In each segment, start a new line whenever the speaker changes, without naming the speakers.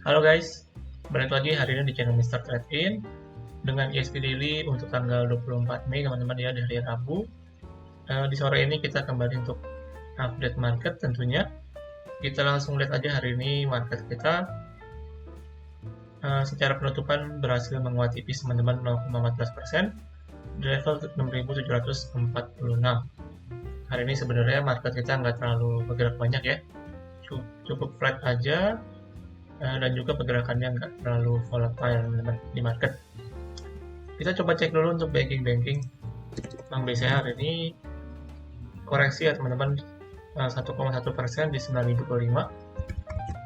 Halo guys, balik lagi hari ini di channel Mr. Trade In dengan ESP Daily untuk tanggal 24 Mei teman-teman ya, di hari Rabu. Di sore ini kita kembali untuk update market tentunya. Kita langsung lihat aja hari ini market kita secara penutupan berhasil menguat tipis teman-teman 0,14% di level 6.746. Hari ini sebenarnya market kita nggak terlalu bergerak banyak ya, cukup flat aja. Dan juga pergerakannya nggak terlalu volatile teman-teman di market. Kita coba cek dulu untuk banking. Bank BCA hari ini koreksi ya teman-teman, 1,1% di 9.025.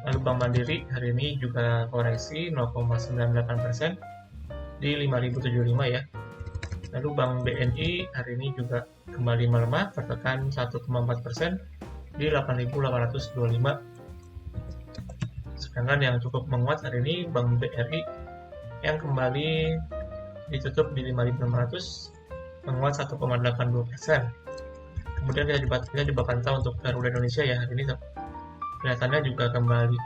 Lalu Bank Mandiri hari ini juga koreksi 0,98% di 5.075 ya. Lalu Bank BNI hari ini juga kembali melemah, tertekan 1,4% di 8.825. Sedangkan yang cukup menguat hari ini Bank BRI yang kembali ditutup di 5.600, menguat 1,82%. Kemudian kita coba pantau untuk Garuda Indonesia ya, hari ini kelihatannya juga kembali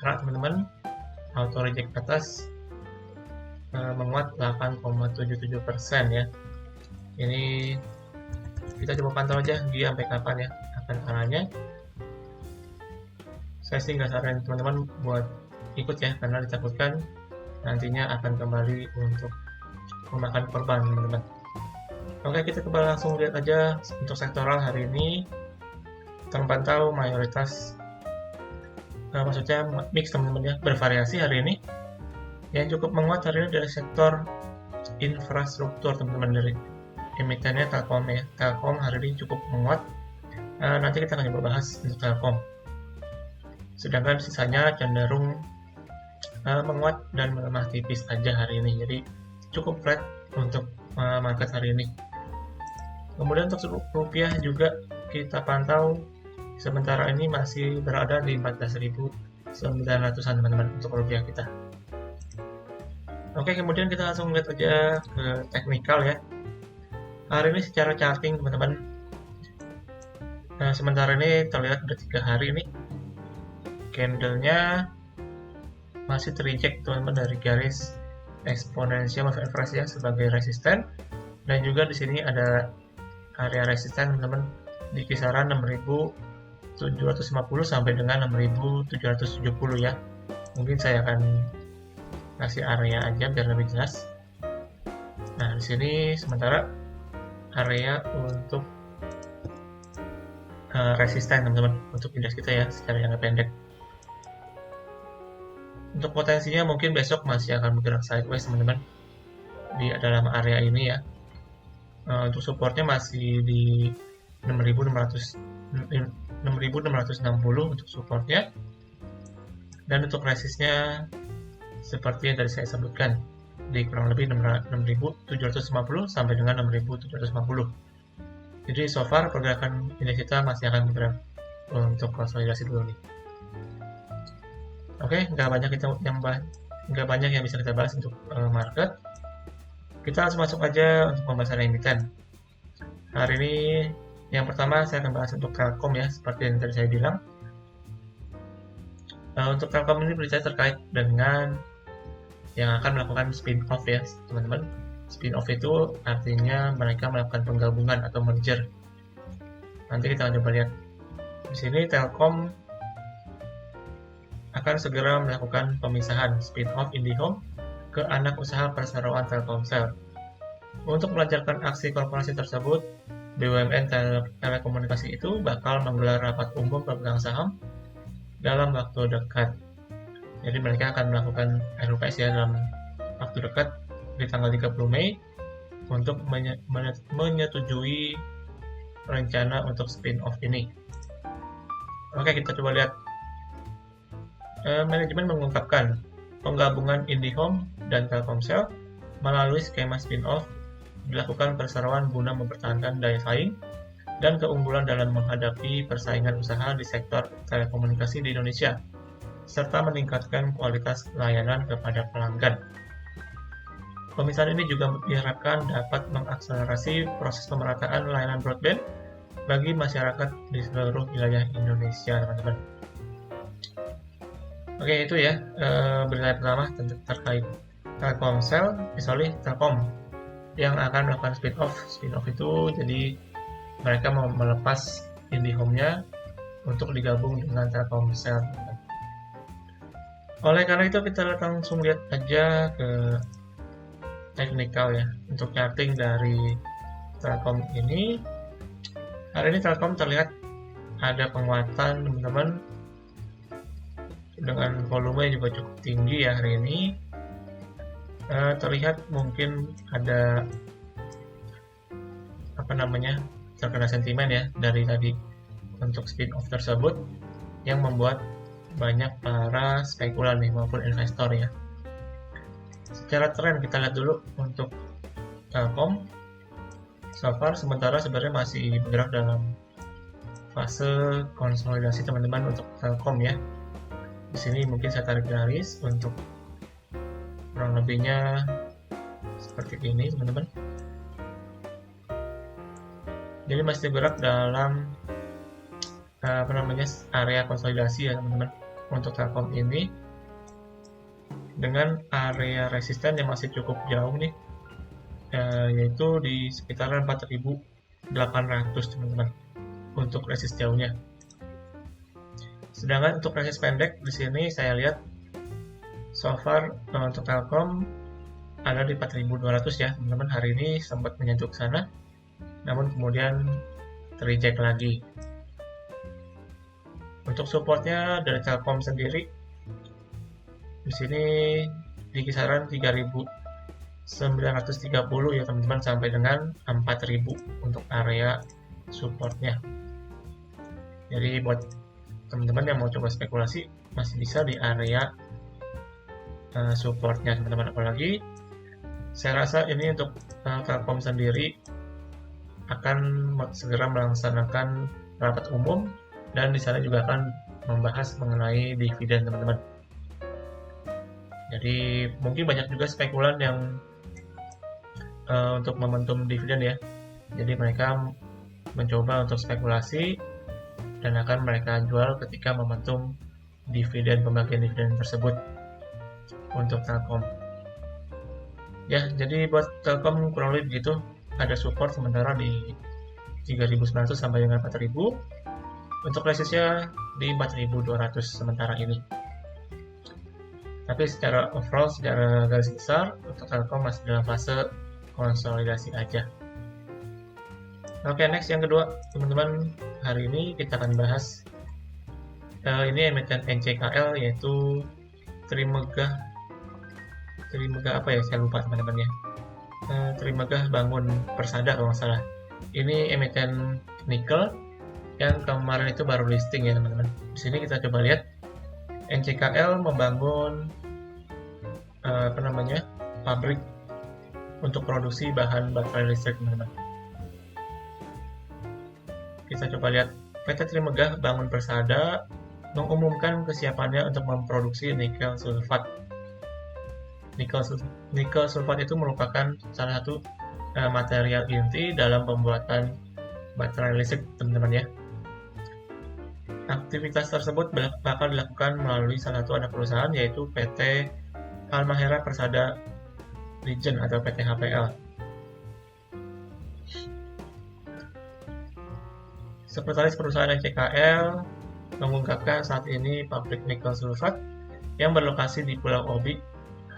arah teman-teman, auto reject atas, menguat 8,77% ya. Ini kita coba pantau aja dia sampai kapan ya akan arahnya. Saya sih nggak saranin teman-teman buat ikut ya, karena ditakutkan nantinya akan kembali untuk memakan korban teman-teman. Oke, kita coba langsung lihat aja untuk sektoral hari ini. Terpantau mayoritas, maksudnya mix teman-teman ya, bervariasi hari ini. Yang cukup menguat hari ini dari sektor infrastruktur teman-teman, dari emitennya Telkom ya. Telkom hari ini cukup menguat. Nanti kita akan coba bahas untuk Telkom. Sedangkan sisanya cenderung menguat dan melemah tipis aja hari ini, jadi cukup flat untuk market hari ini. Kemudian untuk rupiah juga kita pantau sementara ini masih berada di 14.900-an teman-teman untuk rupiah kita. Oke, kemudian kita langsung lihat aja ke teknikal ya. Hari ini secara charting teman-teman, sementara ini terlihat udah 3 hari ini candlenya masih terreject teman-teman dari garis eksponensial moving average ya sebagai resisten, dan juga di sini ada area resisten teman-teman di kisaran 6.750 sampai dengan 6.770 ya. Mungkin saya akan kasih area aja biar lebih jelas. Nah, di sini sementara area untuk resisten teman-teman untuk indeks kita ya secara jangka pendek. Untuk potensinya mungkin besok masih akan bergerak sideways teman-teman di dalam area ini ya. Untuk supportnya masih di 6.660 untuk supportnya, dan untuk resistnya seperti yang tadi saya sebutkan di kurang lebih 6.750 sampai dengan 6.750. Jadi so far pergerakan indeks kita masih akan bergerak untuk konsolidasi dulu nih. Oke, nggak banyak yang bisa kita bahas untuk market. Kita langsung masuk aja untuk pembahasan emiten. Hari ini yang pertama saya akan bahas untuk Telkom ya, seperti yang tadi saya bilang. Untuk Telkom ini berita terkait dengan yang akan melakukan spin-off ya teman-teman. Spin-off itu artinya mereka melakukan penggabungan atau merger. Nanti kita akan coba lihat. Di sini Telkom akan segera melakukan pemisahan spin-off IndiHome ke anak usaha perseroan Telkomsel. Untuk melancarkan aksi korporasi tersebut, BUMN Telekomunikasi itu bakal menggelar rapat umum pemegang saham dalam waktu dekat. Jadi mereka akan melakukan RUPS ya dalam waktu dekat di tanggal 30 Mei untuk menyetujui rencana untuk spin-off ini. Oke, kita coba lihat. Manajemen mengungkapkan penggabungan IndiHome dan Telkomsel melalui skema spin-off dilakukan perseroan guna mempertahankan daya saing dan keunggulan dalam menghadapi persaingan usaha di sektor telekomunikasi di Indonesia, serta meningkatkan kualitas layanan kepada pelanggan. Pemisahan ini juga diharapkan dapat mengakselerasi proses pemerataan layanan broadband bagi masyarakat di seluruh wilayah Indonesia, teman-teman. Oke, itu ya berita pertama terkait Telkomsel, Telkom yang akan melakukan spin-off. Spin-off itu jadi mereka mau melepas IndiHome-nya untuk digabung dengan Telkomsel. Oleh karena itu kita langsung lihat aja ke teknikal ya untuk charting dari Telkom ini. Hari ini Telkom terlihat ada penguatan teman-teman dengan volume juga cukup tinggi ya hari ini. Terlihat mungkin ada terkena sentimen ya dari tadi untuk spin-off tersebut yang membuat banyak para spekulan nih maupun investor ya. Secara tren kita lihat dulu untuk Telkom. So far sementara sebenarnya masih bergerak dalam fase konsolidasi teman-teman untuk Telkom ya. Di sini mungkin saya tarik garis untuk kurang lebihnya seperti ini teman-teman. Jadi masih bergerak dalam area konsolidasi ya teman-teman untuk Telkom ini, dengan area resisten yang masih cukup jauh nih, yaitu di sekitaran 4.800 teman-teman untuk resist jauhnya. Sedangkan untuk resist pendek di sini saya lihat so far untuk Telkom ada di 4.200 ya teman-teman. Hari ini sempat menyentuh ke sana, namun kemudian terreject lagi. Untuk supportnya dari Telkom sendiri di sini di kisaran 3.930 ya teman-teman sampai dengan 4.000 untuk area supportnya. Jadi buat teman-teman yang mau coba spekulasi masih bisa di area supportnya teman-teman. Apalagi saya rasa ini untuk Telkom sendiri akan segera melaksanakan rapat umum dan di sana juga akan membahas mengenai dividen teman-teman. Jadi mungkin banyak juga spekulan yang untuk momentum dividen ya. Jadi mereka mencoba untuk spekulasi dan akan mereka jual ketika momentum pembagian dividen tersebut untuk Telkom. Ya, jadi buat Telkom kurang lebih begitu. Ada support sementara di 3.900 sampai dengan 4.000. Untuk resistnya di 4.200 sementara ini. Tapi secara overall, secara garis besar, untuk Telkom masih dalam fase konsolidasi aja. Oke, next yang kedua, teman-teman, hari ini kita akan bahas ini emiten NCKL yaitu Trimegah apa ya, saya lupa teman-teman ya. Trimegah Bangun Persada kalau nggak salah. Ini emiten nikel yang kemarin itu baru listing ya teman-teman. Di sini kita coba lihat NCKL membangun pabrik untuk produksi bahan baterai listrik teman-teman. Kita coba lihat PT Trimegah Bangun Persada mengumumkan kesiapannya untuk memproduksi nikel sulfat. Nikel sulfat itu merupakan salah satu material inti dalam pembuatan baterai listrik teman-teman ya. Aktivitas tersebut bakal dilakukan melalui salah satu anak perusahaan yaitu PT Halmahera Persada Region atau PT HPL. Sekretaris perusahaan NCKL mengungkapkan saat ini pabrik nikel sulfat yang berlokasi di Pulau Obi,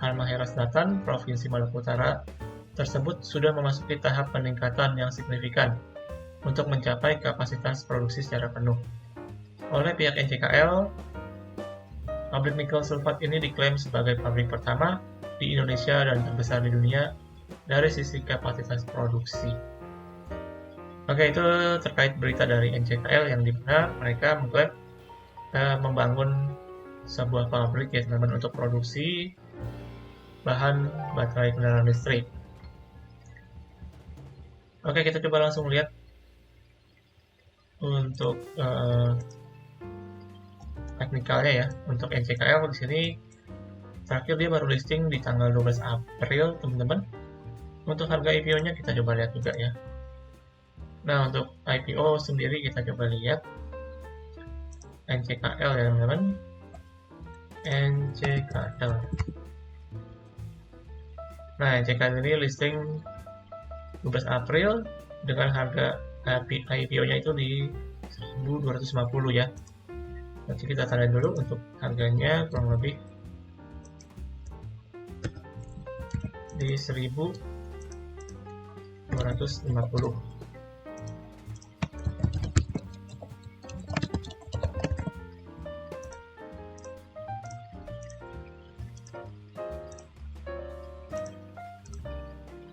Halmahera Selatan, Provinsi Maluku Utara tersebut sudah memasuki tahap peningkatan yang signifikan untuk mencapai kapasitas produksi secara penuh. Oleh pihak NCKL, pabrik nikel sulfat ini diklaim sebagai pabrik pertama di Indonesia dan terbesar di dunia dari sisi kapasitas produksi. Oke, itu terkait berita dari NCKL yang dimana mereka mengklaim membangun sebuah pabrik ya teman-teman untuk produksi bahan baterai kendaraan listrik. Oke, kita coba langsung lihat untuk teknikalnya ya. Untuk NCKL di sini terakhir dia baru listing di tanggal 12 April teman-teman. Untuk harga IPO-nya kita coba lihat juga ya. Nah, untuk IPO sendiri kita coba lihat NCKL ya teman-teman. NCKL. Nah, NCKL ini listing 12 April dengan harga IPO-nya itu di 1.250 ya. Nanti kita tanda dulu untuk harganya kurang lebih di 1.250.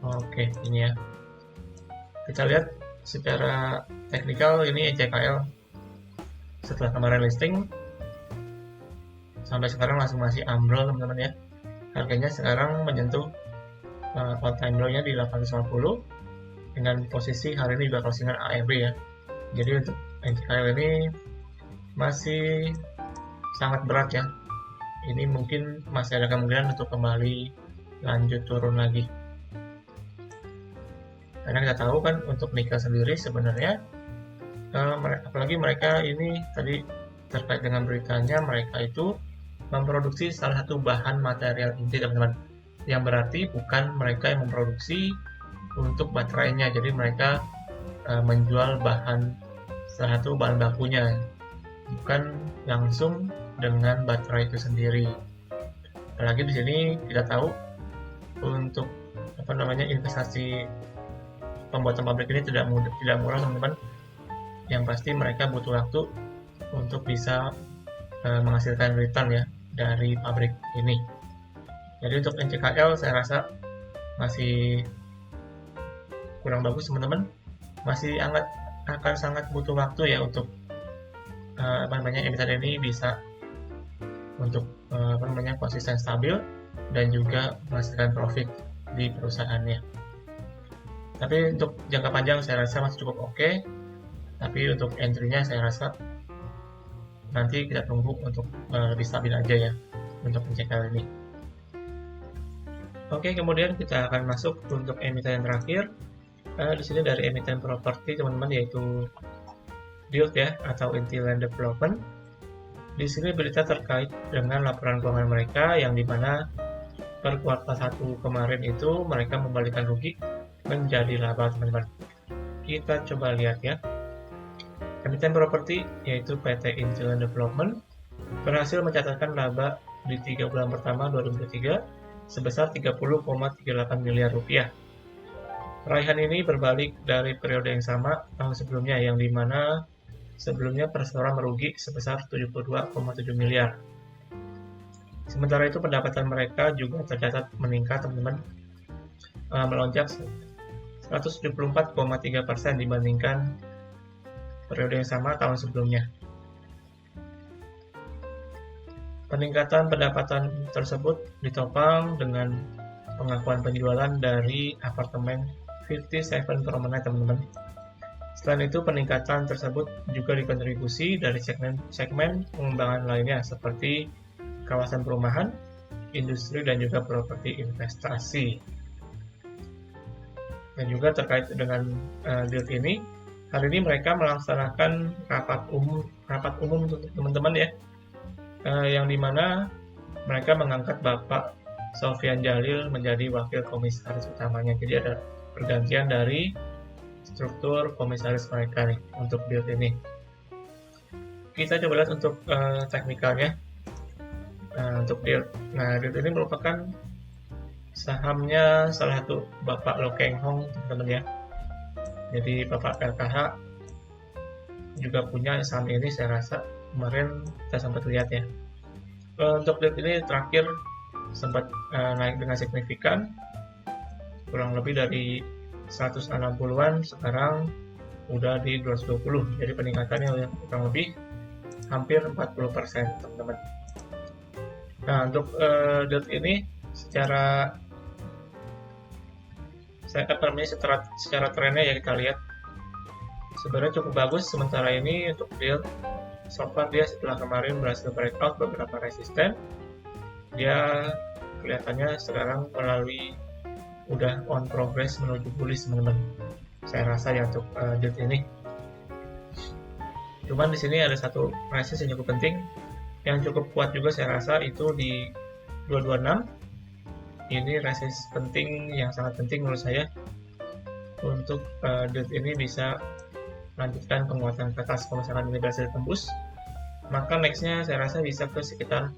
Oke, ini ya. Kita lihat secara teknikal ini NCKL setelah kemarin listing sampai sekarang langsung masih ambrol teman-teman ya. Harganya sekarang menyentuh all time low-nya di 850 dengan posisi hari ini juga closingan ARB ya. Jadi untuk NCKL ini masih sangat berat ya. Ini mungkin masih ada kemungkinan untuk kembali lanjut turun lagi. Karena kita tahu kan untuk nikel sendiri sebenarnya apalagi mereka ini tadi terkait dengan beritanya mereka itu memproduksi salah satu bahan material inti teman-teman, yang berarti bukan mereka yang memproduksi untuk baterainya, jadi mereka menjual salah satu bahan bakunya, bukan langsung dengan baterai itu sendiri. Apalagi di sini kita tahu untuk investasi pembuatan pabrik ini tidak murah teman-teman. Yang pasti mereka butuh waktu untuk bisa menghasilkan return ya dari pabrik ini. Jadi untuk NCKL saya rasa masih kurang bagus teman-teman. Masih akan sangat butuh waktu ya untuk emiten ini bisa untuk konsisten stabil dan juga menghasilkan profit di perusahaannya. Tapi untuk jangka panjang saya rasa masih cukup oke. Tapi untuk entry-nya saya rasa nanti kita tunggu untuk lebih stabil aja ya untuk NCKL ini. Oke, kemudian kita akan masuk untuk emiten yang terakhir. Di sini dari emiten properti teman-teman, yaitu DILT ya atau Inti Land Development. Di sini berita terkait dengan laporan keuangan mereka yang dimana per kuartal 1 kemarin itu mereka membalikan rugi menjadi laba teman-teman. Kita coba lihat ya. Emiten properti yaitu PT Inti Land Development berhasil mencatatkan laba di 3 bulan pertama 2023 sebesar 30,38 miliar rupiah. Raihan ini berbalik dari periode yang sama tahun sebelumnya yang dimana sebelumnya Perseroan merugi sebesar 72,7 miliar. Sementara itu pendapatan mereka juga tercatat meningkat teman-teman, melonjak 174,3% dibandingkan periode yang sama tahun sebelumnya. Peningkatan pendapatan tersebut ditopang dengan pengakuan penjualan dari apartemen 57 Promenade teman-teman. Selain itu peningkatan tersebut juga dikontribusi dari segmen pengembangan lainnya seperti kawasan perumahan, industri dan juga properti investasi. Dan juga terkait dengan DILT ini, hari ini mereka melaksanakan rapat umum untuk teman-teman ya, yang dimana mereka mengangkat Bapak Sofyan Jalil menjadi wakil komisaris utamanya. Jadi ada pergantian dari struktur komisaris mereka nih untuk DILT ini. Kita coba lihat untuk teknikalnya. Untuk DILT. Nah, DILT ini merupakan sahamnya salah satu Bapak Lo Keng Hong teman-teman ya. Jadi Bapak LKH juga punya saham ini, saya rasa kemarin kita sempat lihat ya. Untuk DILT ini terakhir sempat naik dengan signifikan, kurang lebih dari 160-an, sekarang udah di 220, jadi peningkatannya kurang lebih hampir 40% teman-teman. Nah untuk DILT ini secara trennya ya kita lihat sebenarnya cukup bagus. Sementara ini untuk DILT so far dia setelah kemarin berhasil breakout beberapa resisten, dia kelihatannya sekarang melalui udah on progress menuju bullish teman-teman. Saya rasa ya untuk DILT ini. Cuman di sini ada satu resisten yang cukup penting Yang cukup kuat juga saya rasa itu di 226. Ini resist penting, yang sangat penting menurut saya untuk DIRT ini bisa melanjutkan penguatan ke atas. Kalau misalkan ini berhasil tembus, maka nextnya saya rasa bisa ke sekitar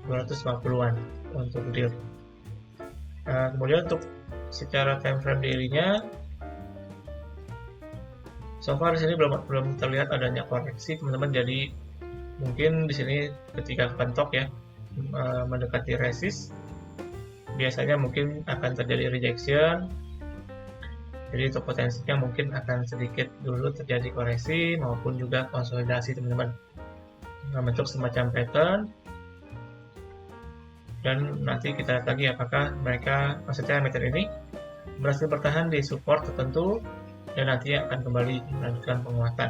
250-an untuk DIRT. Kemudian untuk secara time frame daily-nya, so far di sini belum terlihat adanya koreksi teman-teman. Jadi mungkin di sini ketika kepentok ya mendekati resist, biasanya mungkin akan terjadi rejection. Jadi untuk potensinya mungkin akan sedikit dulu terjadi koreksi maupun juga konsolidasi teman-teman, membentuk semacam pattern. Dan nanti kita lihat lagi apakah mereka, maksudnya emiten ini berhasil bertahan di support tertentu dan nanti akan kembali melanjutkan penguatan.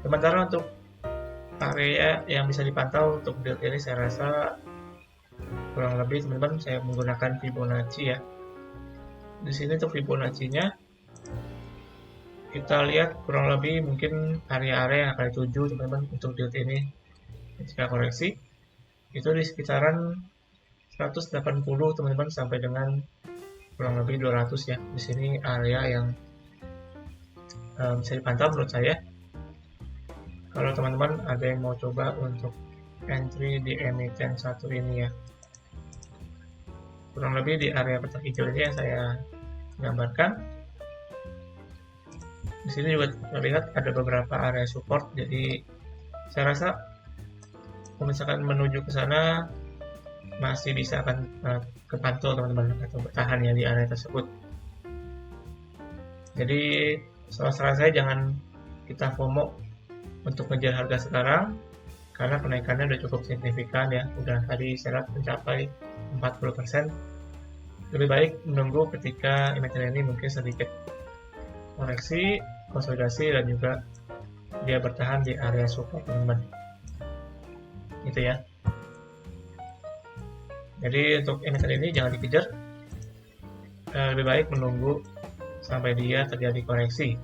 Sementara untuk area yang bisa dipantau untuk DIRT ini saya rasa kurang lebih teman-teman saya menggunakan Fibonacci ya. Di sini untuk Fibonacci-nya kita lihat kurang lebih mungkin area-area yang akan dituju teman-teman untuk DIRT ini ketika koreksi itu di sekitaran 180 teman-teman sampai dengan kurang lebih 200 ya. Di sini area yang bisa dipantau menurut saya. Kalau teman-teman ada yang mau coba untuk entry di emiten 1 ini ya, kurang lebih di area petak hijau ini yang saya gambarkan. Di sini juga terlihat ada beberapa area support, jadi saya rasa kalau misalkan menuju ke sana masih bisa akan kepantau teman-teman atau bertahan ya di area tersebut. Jadi saran saya jangan kita FOMO untuk ngejar harga sekarang karena kenaikannya udah cukup signifikan ya, udah tadi saya lihat mencapai 40%. Lebih baik menunggu ketika emiten ini mungkin sedikit koreksi, konsolidasi dan juga dia bertahan di area support teman-teman. Gitu ya. Jadi untuk emiten ini jangan dikejar, lebih baik menunggu sampai dia terjadi koreksi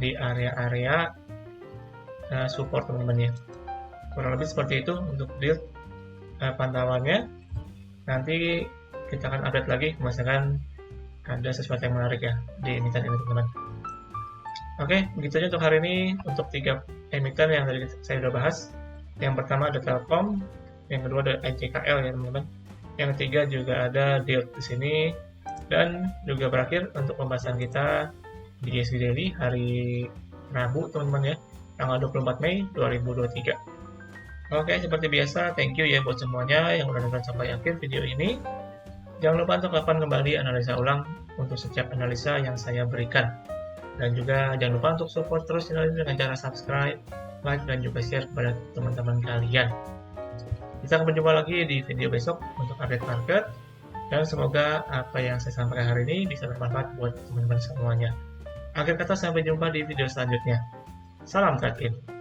di area-area support teman-teman ya. Kurang lebih seperti itu untuk DIRT pantauannya. Nanti kita akan update lagi misalkan ada sesuatu yang menarik ya di emiten ini teman-teman. Oke, begitu aja untuk hari ini untuk 3 emiten yang tadi saya sudah bahas. Yang pertama ada Telkom, yang kedua ada NCKL ya teman-teman. Yang ketiga juga ada DIRT di sini, dan juga berakhir untuk pembahasan kita di ISG Daily hari Rabu teman-teman ya, tanggal 24 Mei 2023. Oke, seperti biasa, thank you ya buat semuanya yang udah nonton sampai akhir video ini. Jangan lupa untuk lakukan kembali analisa ulang untuk setiap analisa yang saya berikan. Dan juga jangan lupa untuk support terus channel ini dengan cara subscribe, like, dan juga share kepada teman-teman kalian. Kita akan berjumpa lagi di video besok untuk update market. Dan semoga apa yang saya sampaikan hari ini bisa bermanfaat buat teman-teman semuanya. Akhir kata, sampai jumpa di video selanjutnya. Salam trading.